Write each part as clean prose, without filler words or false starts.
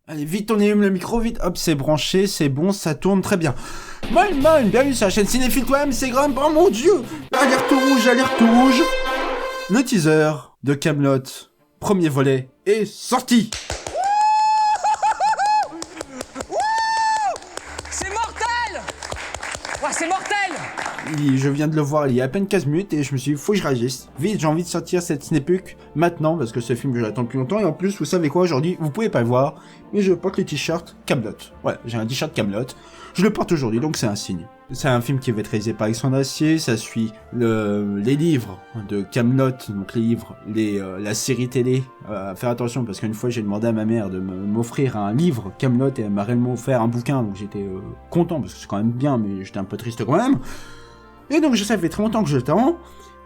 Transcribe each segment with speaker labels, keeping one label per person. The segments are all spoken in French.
Speaker 1: Allez, vite, on allume le micro, vite, hop, c'est branché, c'est bon, ça tourne très bien. Bienvenue sur la chaîne Cinéphile Toi-même, c'est Grump, oh mon dieu. Alerte rouge. Le teaser de Kaamelott, premier volet, est sorti.
Speaker 2: C'est mortel! Ouais, c'est mortel!
Speaker 1: Je viens de le voir il y a à peine 15 minutes et je me suis dit, faut que je réagisse. Vite, j'ai envie de sortir cette sneak maintenant parce que ce film je l'attends depuis longtemps et en plus, vous savez quoi, aujourd'hui, vous pouvez pas le voir, mais je porte le t-shirt Kaamelott. Voilà, j'ai un t-shirt Kaamelott. Je le porte aujourd'hui, donc c'est un signe. C'est un film qui va être réalisé par Alexandre Astier, ça suit les livres de Kaamelott, donc les livres, la série télé. Faire attention parce qu'une fois j'ai demandé à ma mère de m'offrir un livre Kaamelott et elle m'a réellement offert un bouquin, donc j'étais content parce que c'est quand même bien, mais j'étais un peu triste quand même. Et donc ça fait très longtemps que je l'attends.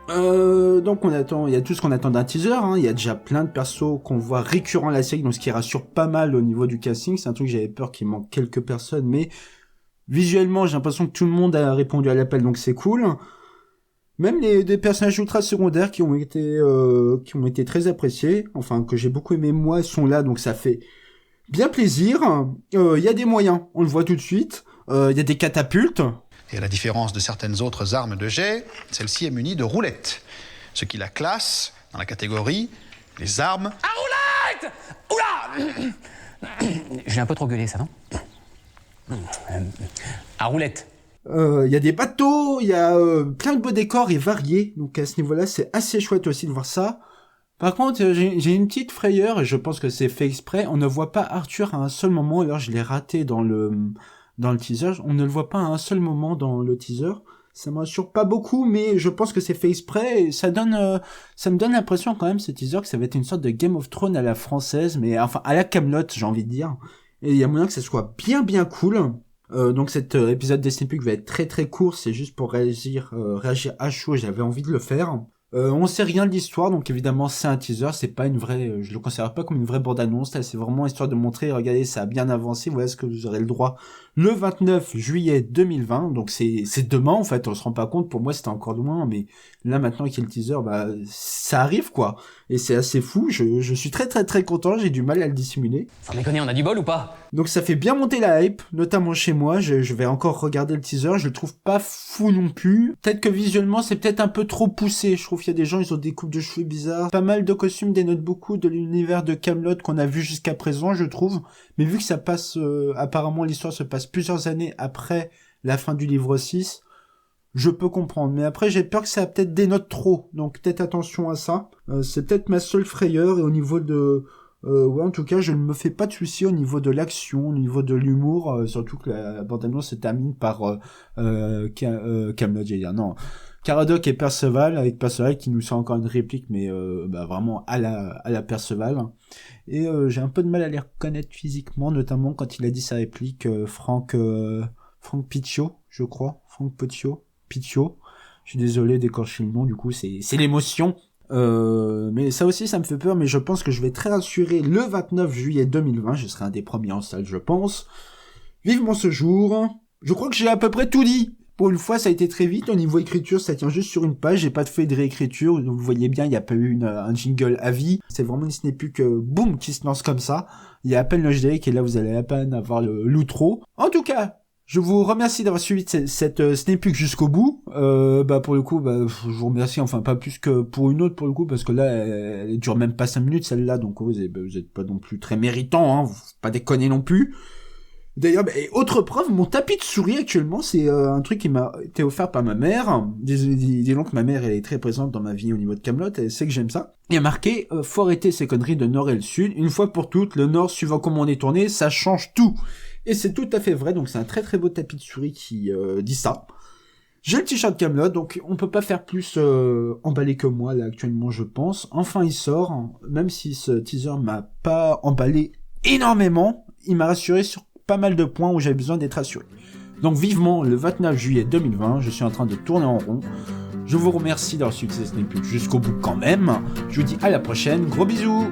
Speaker 1: Donc on attend, il y a tout ce qu'on attend d'un teaser, hein. Il y a déjà plein de persos qu'on voit récurrents à la série, donc ce qui rassure pas mal au niveau du casting. C'est un truc que j'avais peur qu'il manque quelques personnes, mais visuellement j'ai l'impression que tout le monde a répondu à l'appel, donc c'est cool. Même des personnages ultra secondaires qui ont été très appréciés, enfin que j'ai beaucoup aimé moi, sont là, donc ça fait bien plaisir. Il y a des moyens, on le voit tout de suite. Il y a des catapultes.
Speaker 3: Et à la différence de certaines autres armes de jet, celle-ci est munie de roulettes, ce qui la classe dans la catégorie des armes...
Speaker 2: À roulette! Oula! J'ai un peu trop gueulé, ça, non? À roulette.
Speaker 1: Il y a des bateaux, il y a plein de beaux décors et variés, donc à ce niveau-là, c'est assez chouette aussi de voir ça. Par contre, j'ai une petite frayeur, et je pense que c'est fait exprès, on ne voit pas Arthur à un seul moment, alors je l'ai raté dans le teaser, on ne le voit pas à un seul moment dans le teaser. Ça me rassure pas beaucoup, mais je pense que c'est fait exprès, et ça me donne l'impression quand même, ce teaser, que ça va être une sorte de Game of Thrones à la française, mais enfin, à la Kaamelott, j'ai envie de dire. Et il y a moyen que ça soit bien cool. Donc cet épisode des Sneak Peek va être très très court, c'est juste pour réagir à chaud, j'avais envie de le faire. On sait rien de l'histoire, donc évidemment c'est un teaser, c'est pas une vraie, je le considère pas comme une vraie bande-annonce, là c'est vraiment histoire de montrer, regardez, ça a bien avancé, voilà ce que vous aurez le droit le 29 juillet 2020, donc c'est demain en fait, on se rend pas compte, pour moi c'était encore loin, mais là maintenant qu'il y a le teaser, bah ça arrive quoi, et c'est assez fou, je suis très content, j'ai du mal à le dissimuler.
Speaker 2: Sans déconner, on a du bol ou pas?
Speaker 1: Donc ça fait bien monter la hype, notamment chez moi, je vais encore regarder le teaser, je le trouve pas fou non plus. Peut-être que visuellement c'est peut-être un peu trop poussé, je trouve qu'il y a des gens, ils ont des coupes de cheveux bizarres. Pas mal de costumes dénotent beaucoup de l'univers de Kaamelott qu'on a vu jusqu'à présent, je trouve. Mais vu que ça passe, apparemment l'histoire se passe plusieurs années après la fin du livre 6, je peux comprendre. Mais après j'ai peur que ça peut-être dénote trop, donc peut-être attention à ça. C'est peut-être ma seule frayeur, et au niveau de... ouais, en tout cas, je ne me fais pas de soucis au niveau de l'action, au niveau de l'humour, surtout que la bande-annonce se termine par Kaamelott, j'allais dire, non, Caradoc et Perceval, avec Perceval qui nous sort encore une réplique, mais vraiment à la Perceval. Et j'ai un peu de mal à les reconnaître physiquement, notamment quand il a dit sa réplique, Franck Picchio, je crois, Franck Picchio. Je suis désolé d'écorcher le nom, du coup, c'est l'émotion. Mais ça aussi ça me fait peur, mais je pense que je vais être très rassuré le 29 juillet 2020, je serai un des premiers en salle je pense. Vivement ce jour. Je crois que j'ai à peu près tout dit. Pour une fois ça a été très vite, au niveau écriture ça tient juste sur une page, j'ai pas fait de réécriture, vous voyez bien il n'y a pas eu un jingle à vie, c'est vraiment une sneak peek boum qui se lance comme ça, il y a à peine le générique et là vous allez à peine avoir l'outro. En tout cas, je vous remercie d'avoir suivi cette sneak peek jusqu'au bout. Pour le coup, je vous remercie, enfin pas plus que pour une autre pour le coup, parce que là, elle dure même pas 5 minutes celle-là, donc vous êtes pas non plus très méritant, hein, vous faut pas déconner non plus. D'ailleurs, autre preuve, mon tapis de souris actuellement, c'est un truc qui m'a été offert par ma mère. Disons que ma mère, elle est très présente dans ma vie au niveau de Kaamelott, elle sait que j'aime ça. Il y a marqué faut arrêter ces conneries de Nord et le Sud, une fois pour toutes, le Nord, suivant comment on est tourné, ça change tout. Et c'est tout à fait vrai, donc c'est un très beau tapis de souris qui dit ça. J'ai le t-shirt Kaamelott, donc on peut pas faire plus emballé que moi là actuellement je pense. Enfin il sort, même si ce teaser m'a pas emballé énormément, il m'a rassuré sur pas mal de points où j'avais besoin d'être rassuré. Donc vivement le 29 juillet 2020, je suis en train de tourner en rond. Je vous remercie d'avoir suivi cette sneak peek jusqu'au bout quand même. Je vous dis à la prochaine, gros bisous.